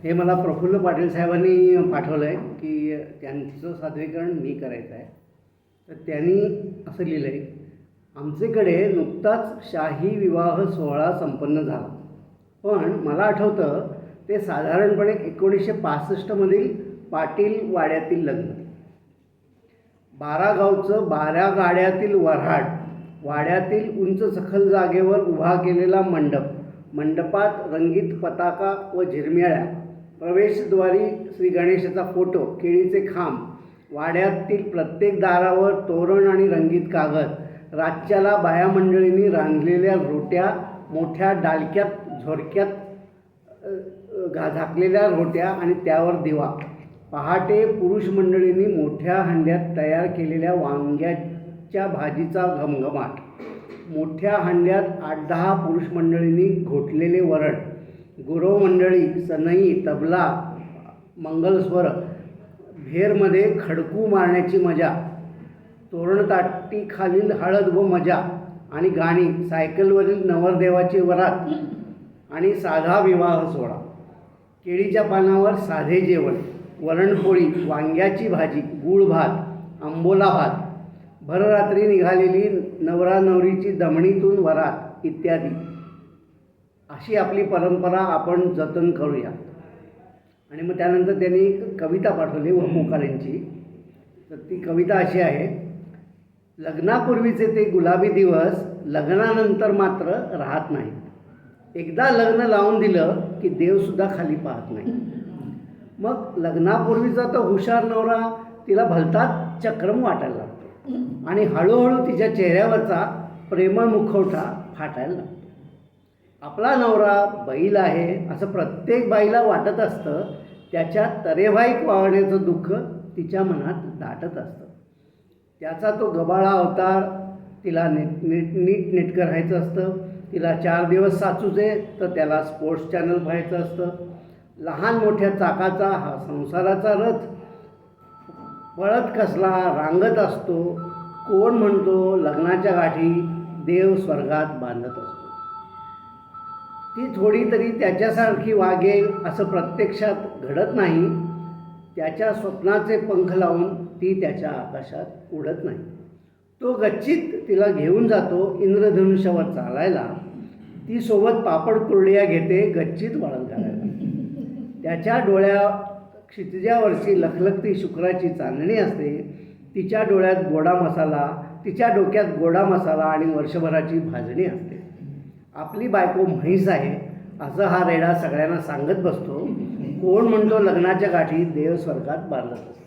हे मला प्रफुल्ल पाटील साहेबांनी पाठवलं आहे की त्यांचं सादरीकरण मी करायचं आहे. तर त्यांनी असं लिहिलं आहे, आमच्याकडे नुकताच शाही विवाह सोहळा संपन्न झाला, पण मला आठवतं ते साधारणपणे 1965मधील पाटील वाड्यातील लग्न. 12 गावचं 12 गाड्यातील वऱ्हाड, वाड्यातील उंच सखल जागेवर उभा केलेला मंडप, मंडपात रंगीत पताका व झिरमिळ्या, प्रवेशद्वारी श्री गणेशाचा फोटो, केळीचे खांब, वाड्यातील प्रत्येक दारावर तोरण आणि रंगीत कागद, रातच्याला बाया मंडळींनी रांधलेल्या रोट्या, मोठ्या डालक्यात झोरक्यात झाकलेल्या रोट्या आणि त्यावर दिवा, पहाटे पुरुष मंडळींनी मोठ्या हंड्यात तयार केलेल्या वांग्याच्या भाजीचा घमघमाट, मोठ्या हंड्यात 8-10 पुरुष मंडळींनी घोटलेले वरण, गुरव मंडळी, सनई, तबला, मंगलस्वर, भेरमध्ये खडकू मारण्याची मजा, तोरणताटीखालील हळद व मजा आणि गाणी, सायकलवरील नवरदेवाची वरात आणि साधा विवाह सोहळा, केळीच्या पानावर साधे जेवण, वरणपोळी, वांग्याची भाजी, गूळ भात, आंबोला भात, भररात्री निघालेली नवरा नवरीची दमणीतून वरात इत्यादी. अशी आपली परंपरा आपण जतन करूया. आणि मग त्यानंतर त्यांनी एक कविता पाठवली वपुकारांची. तर ती कविता अशी आहे, लग्नापूर्वीचे ते गुलाबी दिवस लग्नानंतर मात्र राहत नाही. एकदा लग्न लावून दिलं की देवसुद्धा खाली पाहत नाही. मग लग्नापूर्वीचा तो हुशार नवरा तिला भलताच चक्रम वाटायला लागतो आणि हळूहळू तिच्या चेहऱ्यावरचा प्रेमळ मुखवटा फाटायला लागतो. आपला नवरा बैल आहे असं प्रत्येक बाईला वाटत असतं. त्याच्या तरेवाईक वागण्याचं दुःख तिच्या मनात दाटत असतं. त्याचा तो गबाळा अवतार तिला नीटनेटकं राहायचं असतं. तिला 4 दिवस साचूचे तर त्याला स्पोर्ट्स चॅनल पाहायचं असतं. लहान मोठ्या चाकाचा हा संसाराचा रथ पळत कसला रांगत असतो. कोण म्हणतो लग्नाच्या गाठी देव स्वर्गात बांधत असतो. ती थोडी तरी त्याच्यासारखी वागेल असं प्रत्यक्षात घडत नाही. त्याच्या स्वप्नाचे पंख लावून ती त्याच्या आकाशात उडत नाही. तो गच्चीत तिला घेऊन जातो इंद्रधनुष्यावर चालायला. ती सोबत पापड कुरड्या घेते गच्चीत वाळण करायला. त्याच्या डोळ्या क्षितिजावरची लखलखती शुक्राची चांदणी असते. तिच्या डोळ्यात गोडा मसाला, तिच्या डोक्यात गोडा मसाला आणि वर्षभराची भाजणी असते. आपली बायको म्हैस आहे असं हा रेडा सगळ्यांना सांगत बसतो. कोण म्हणतो लग्नाच्या गाठी देव स्वर्गात बांधत असतो.